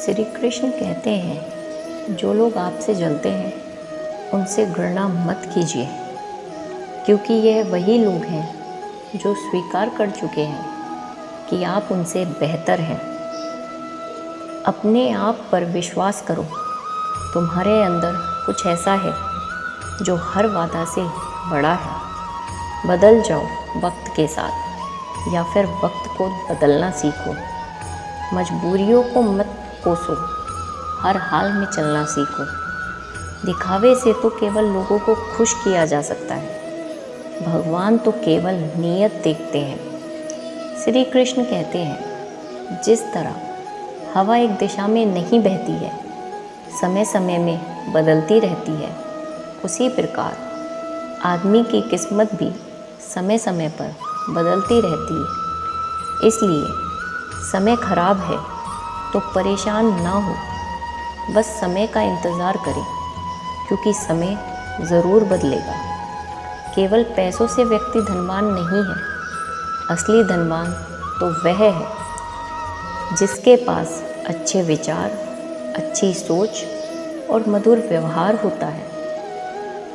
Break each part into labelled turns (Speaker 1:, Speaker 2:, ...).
Speaker 1: श्री कृष्ण कहते हैं, जो लोग आपसे जलते हैं उनसे घृणा मत कीजिए, क्योंकि यह वही लोग हैं जो स्वीकार कर चुके हैं कि आप उनसे बेहतर हैं। अपने आप पर विश्वास करो, तुम्हारे अंदर कुछ ऐसा है जो हर बाधा से बड़ा है। बदल जाओ वक्त के साथ, या फिर वक्त को बदलना सीखो। मजबूरियों को मत कोसो, हर हाल में चलना सीखो। दिखावे से तो केवल लोगों को खुश किया जा सकता है, भगवान तो केवल नीयत देखते हैं। श्री कृष्ण कहते हैं, जिस तरह हवा एक दिशा में नहीं बहती है, समय समय में बदलती रहती है, उसी प्रकार आदमी की किस्मत भी समय समय पर बदलती रहती है। इसलिए समय खराब है तो परेशान ना हो, बस समय का इंतज़ार करें, क्योंकि समय ज़रूर बदलेगा। केवल पैसों से व्यक्ति धनवान नहीं है, असली धनवान तो वह है जिसके पास अच्छे विचार, अच्छी सोच और मधुर व्यवहार होता है।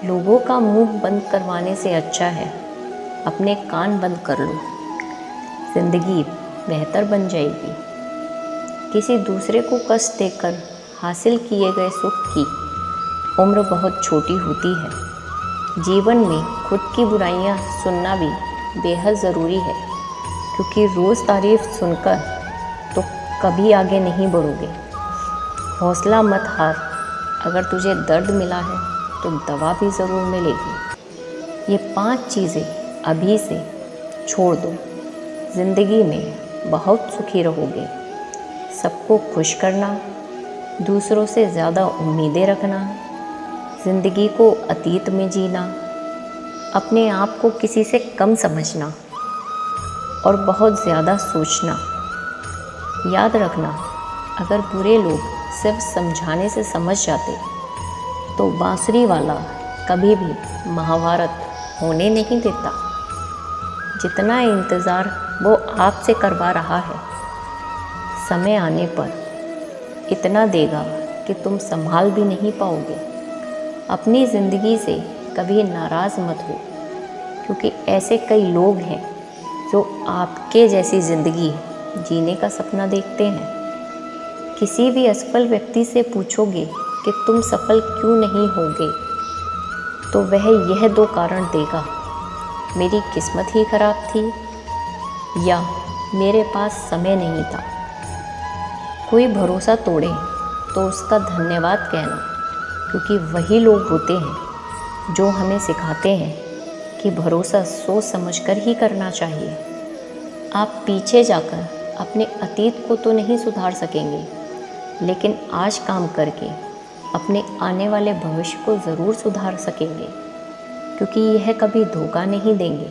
Speaker 1: लोगों का मुंह बंद करवाने से अच्छा है अपने कान बंद कर लो, जिंदगी बेहतर बन जाएगी। किसी दूसरे को कष्ट देकर हासिल किए गए सुख की उम्र बहुत छोटी होती है। जीवन में खुद की बुराइयां सुनना भी बेहद ज़रूरी है, क्योंकि रोज़ तारीफ सुनकर तो कभी आगे नहीं बढ़ोगे। हौसला मत हार, अगर तुझे दर्द मिला है तो दवा भी ज़रूर मिलेगी। ये 5 चीज़ें अभी से छोड़ दो, ज़िंदगी में बहुत सुखी रहोगे। सबको खुश करना, दूसरों से ज़्यादा उम्मीदें रखना, ज़िंदगी को अतीत में जीना, अपने आप को किसी से कम समझना और बहुत ज़्यादा सोचना। याद रखना, अगर बुरे लोग सिर्फ समझाने से समझ जाते तो बांसुरी वाला कभी भी महाभारत होने नहीं देता। जितना इंतज़ार वो आपसे करवा रहा है, समय आने पर इतना देगा कि तुम संभाल भी नहीं पाओगे। अपनी ज़िंदगी से कभी नाराज़ मत हो, क्योंकि ऐसे कई लोग हैं जो आपके जैसी ज़िंदगी जीने का सपना देखते हैं। किसी भी असफल व्यक्ति से पूछोगे कि तुम सफल क्यों नहीं होगे, तो वह यह 2 कारण देगा, मेरी किस्मत ही खराब थी या मेरे पास समय नहीं था। कोई भरोसा तोड़े तो उसका धन्यवाद कहना, क्योंकि वही लोग होते हैं जो हमें सिखाते हैं कि भरोसा सोच समझकर ही करना चाहिए। आप पीछे जाकर अपने अतीत को तो नहीं सुधार सकेंगे, लेकिन आज काम करके अपने आने वाले भविष्य को ज़रूर सुधार सकेंगे, क्योंकि यह कभी धोखा नहीं देंगे।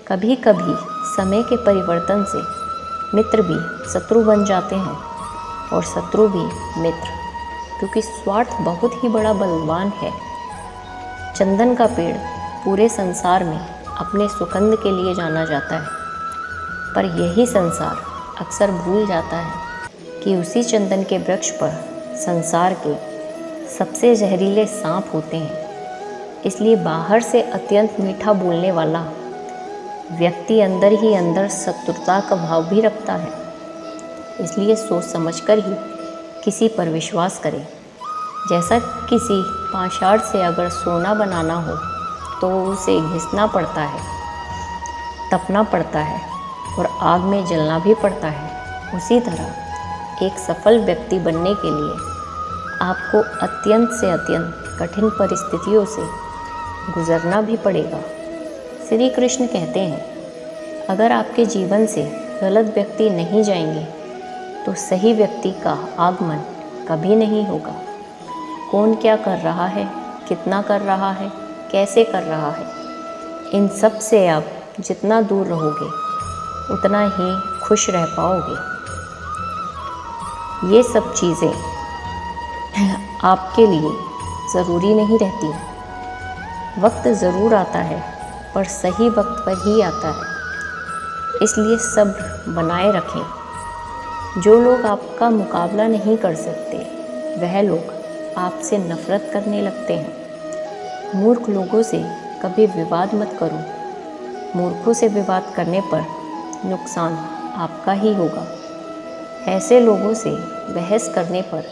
Speaker 1: कभी कभी समय के परिवर्तन से मित्र भी शत्रु बन जाते हैं और शत्रु भी मित्र, क्योंकि स्वार्थ बहुत ही बड़ा बलवान है। चंदन का पेड़ पूरे संसार में अपने सुगंध के लिए जाना जाता है, पर यही संसार अक्सर भूल जाता है कि उसी चंदन के वृक्ष पर संसार के सबसे जहरीले सांप होते हैं। इसलिए बाहर से अत्यंत मीठा बोलने वाला व्यक्ति अंदर ही अंदर शत्रुता का भाव भी रखता है। इसलिए सोच समझकर ही किसी पर विश्वास करें। जैसा किसी पाषाण से अगर सोना बनाना हो तो उसे घिसना पड़ता है, तपना पड़ता है और आग में जलना भी पड़ता है। उसी तरह एक सफल व्यक्ति बनने के लिए आपको अत्यंत से अत्यंत कठिन परिस्थितियों से गुजरना भी पड़ेगा। श्री कृष्ण कहते हैं, अगर आपके जीवन से गलत व्यक्ति नहीं जाएंगे तो सही व्यक्ति का आगमन कभी नहीं होगा। कौन क्या कर रहा है, कितना कर रहा है, कैसे कर रहा है, इन सब से आप जितना दूर रहोगे उतना ही खुश रह पाओगे। ये सब चीज़ें आपके लिए ज़रूरी नहीं रहती। वक्त ज़रूर आता है, पर सही वक्त पर ही आता है। इसलिए सब्र बनाए रखें। जो लोग आपका मुकाबला नहीं कर सकते वह लोग आपसे नफरत करने लगते हैं। मूर्ख लोगों से कभी विवाद मत करो। मूर्खों से विवाद करने पर नुकसान आपका ही होगा। ऐसे लोगों से बहस करने पर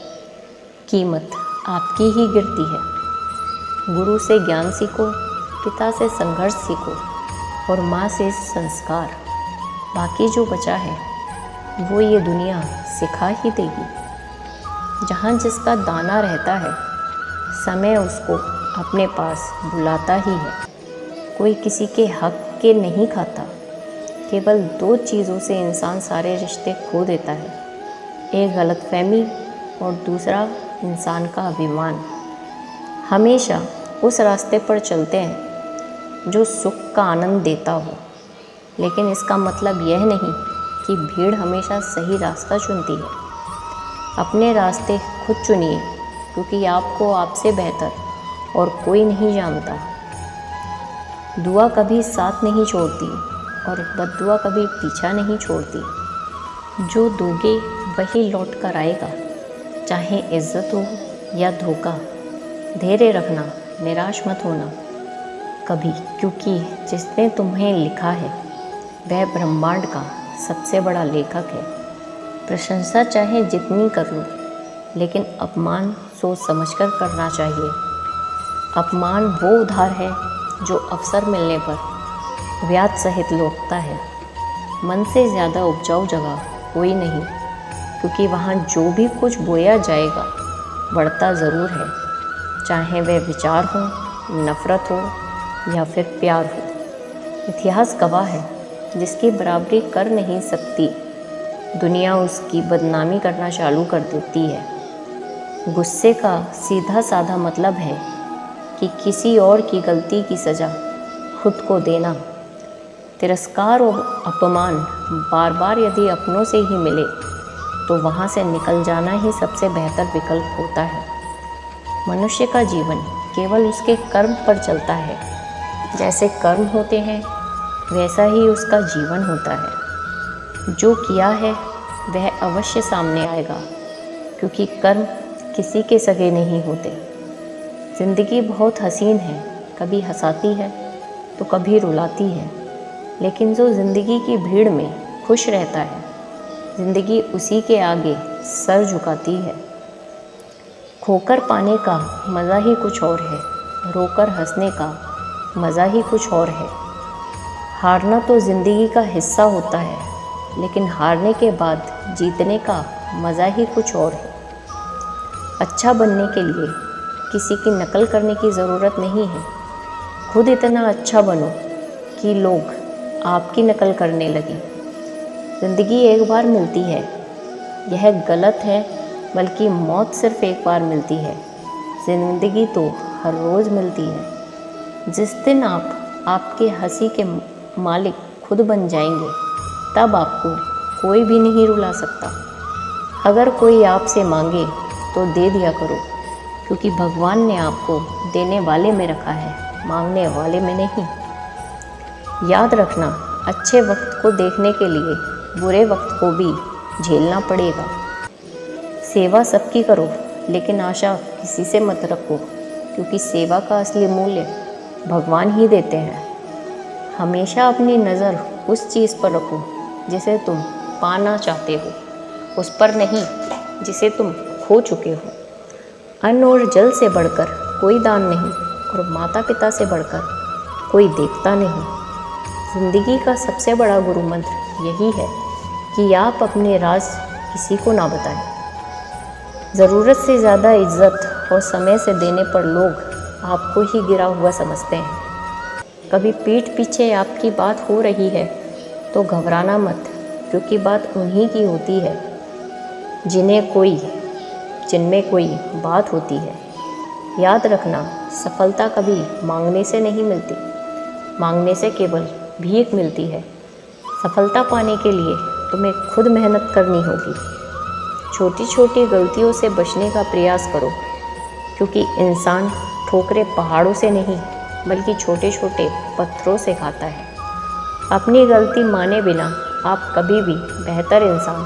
Speaker 1: कीमत आपकी ही गिरती है। गुरु से ज्ञान सीखो, पिता से संघर्ष सीखो और माँ से संस्कार। बाकी जो बचा है वो ये दुनिया सिखा ही देगी। जहाँ जिसका दाना रहता है समय उसको अपने पास बुलाता ही है। कोई किसी के हक के नहीं खाता। केवल 2 चीज़ों से इंसान सारे रिश्ते खो देता है, एक गलतफहमी और दूसरा इंसान का अभिमान। हमेशा उस रास्ते पर चलते हैं जो सुख का आनंद देता हो, लेकिन इसका मतलब यह नहीं कि भीड़ हमेशा सही रास्ता चुनती है। अपने रास्ते खुद चुनिए, क्योंकि आपको आपसे बेहतर और कोई नहीं जानता। दुआ कभी साथ नहीं छोड़ती और बद्दुआ कभी पीछा नहीं छोड़ती। जो दोगे वही लौट कर आएगा, चाहे इज्जत हो या धोखा। धैर्य रखना, निराश मत होना कभी, क्योंकि जिसने तुम्हें लिखा है वह ब्रह्मांड का सबसे बड़ा लेखक है। प्रशंसा चाहे जितनी कर लो, लेकिन अपमान सोच समझकर करना चाहिए। अपमान वो उधार है जो अवसर मिलने पर ब्याज सहित लौटता है। मन से ज़्यादा उपजाऊ जगह कोई नहीं, क्योंकि वहाँ जो भी कुछ बोया जाएगा बढ़ता ज़रूर है, चाहे वह विचार हो, नफ़रत हो या फिर प्यार हो। इतिहास गवाह है, जिसकी बराबरी कर नहीं सकती दुनिया उसकी बदनामी करना चालू कर देती है। गुस्से का सीधा साधा मतलब है कि किसी और की गलती की सज़ा खुद को देना। तिरस्कार और अपमान बार बार यदि अपनों से ही मिले तो वहाँ से निकल जाना ही सबसे बेहतर विकल्प होता है। मनुष्य का जीवन केवल उसके कर्म पर चलता है। जैसे कर्म होते हैं वैसा ही उसका जीवन होता है। जो किया है वह अवश्य सामने आएगा, क्योंकि कर्म किसी के सगे नहीं होते। ज़िंदगी बहुत हसीन है, कभी हंसाती है तो कभी रुलाती है, लेकिन जो ज़िंदगी की भीड़ में खुश रहता है ज़िंदगी उसी के आगे सर झुकाती है। खोकर पाने का मज़ा ही कुछ और है, रोकर हंसने का मज़ा ही कुछ और है। हारना तो ज़िंदगी का हिस्सा होता है, लेकिन हारने के बाद जीतने का मज़ा ही कुछ और है। अच्छा बनने के लिए किसी की नकल करने की ज़रूरत नहीं है। खुद इतना अच्छा बनो कि लोग आपकी नकल करने लगे। ज़िंदगी एक बार मिलती है, यह गलत है, बल्कि मौत सिर्फ एक बार मिलती है। ज़िंदगी तो हर रोज़ मिलती है। जिस दिन आप आपके हंसी के मालिक खुद बन जाएंगे, तब आपको कोई भी नहीं रुला सकता। अगर कोई आपसे मांगे तो दे दिया करो, क्योंकि भगवान ने आपको देने वाले में रखा है, मांगने वाले में नहीं। याद रखना, अच्छे वक्त को देखने के लिए बुरे वक्त को भी झेलना पड़ेगा। सेवा सबकी करो, लेकिन आशा किसी से मत रखो, क्योंकि सेवा का असली मूल्य भगवान ही देते हैं। हमेशा अपनी नज़र उस चीज़ पर रखो जिसे तुम पाना चाहते हो, उस पर नहीं जिसे तुम खो चुके हो। अन्न और जल से बढ़कर कोई दान नहीं, और माता पिता से बढ़कर कोई देवता नहीं। ज़िंदगी का सबसे बड़ा गुरु मंत्र यही है कि आप अपने राज किसी को ना बताएं। ज़रूरत से ज़्यादा इज्जत और समय से देने पर लोग आपको ही गिरा हुआ समझते हैं। कभी पीठ पीछे आपकी बात हो रही है तो घबराना मत, क्योंकि बात उन्हीं की होती है जिनमें कोई बात होती है। याद रखना, सफलता कभी मांगने से नहीं मिलती, मांगने से केवल भीख मिलती है। सफलता पाने के लिए तुम्हें खुद मेहनत करनी होगी। छोटी छोटी गलतियों से बचने का प्रयास करो, क्योंकि इंसान ठोकरें पहाड़ों से नहीं बल्कि छोटे छोटे पत्थरों से खाता है। अपनी गलती माने बिना आप कभी भी बेहतर इंसान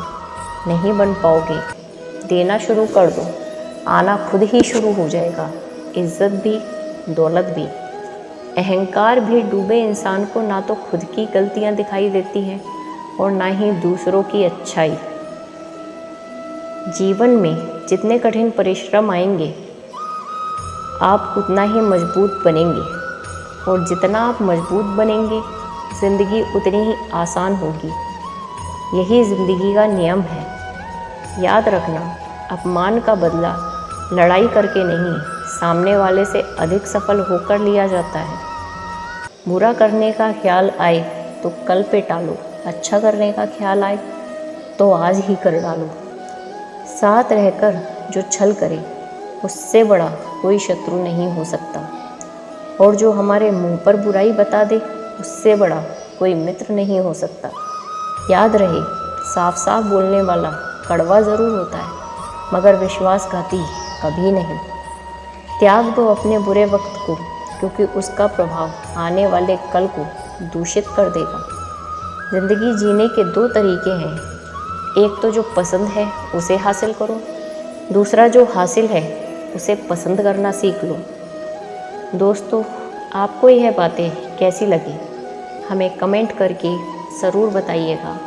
Speaker 1: नहीं बन पाओगे। देना शुरू कर दो, आना खुद ही शुरू हो जाएगा। इज्जत भी, दौलत भी। अहंकार भी डूबे इंसान को ना तो खुद की गलतियां दिखाई देती हैं और ना ही दूसरों की अच्छाई। जीवन में जितने कठिन परिश्रम आएंगे, आप उतना ही मजबूत बनेंगे, और जितना आप मजबूत बनेंगे, ज़िंदगी उतनी ही आसान होगी। यही ज़िंदगी का नियम है। याद रखना, अपमान का बदला लड़ाई करके नहीं, सामने वाले से अधिक सफल होकर लिया जाता है। बुरा करने का ख्याल आए तो कल पे टालो, अच्छा करने का ख्याल आए तो आज ही कर डालो। साथ रहकर जो छल करे, उससे बड़ा कोई शत्रु नहीं हो सकता, और जो हमारे मुंह पर बुराई बता दे, उससे बड़ा कोई मित्र नहीं हो सकता। याद रहे, साफ साफ बोलने वाला कड़वा ज़रूर होता है, मगर विश्वासघाती कभी नहीं। त्याग दो अपने बुरे वक्त को, क्योंकि उसका प्रभाव आने वाले कल को दूषित कर देगा। ज़िंदगी जीने के दो तरीके हैं, एक तो जो पसंद है उसे हासिल करो, दूसरा जो हासिल है उसे पसंद करना सीख लो। दोस्तों, आपको यह बातें कैसी लगी, हमें कमेंट करके ज़रूर बताइएगा।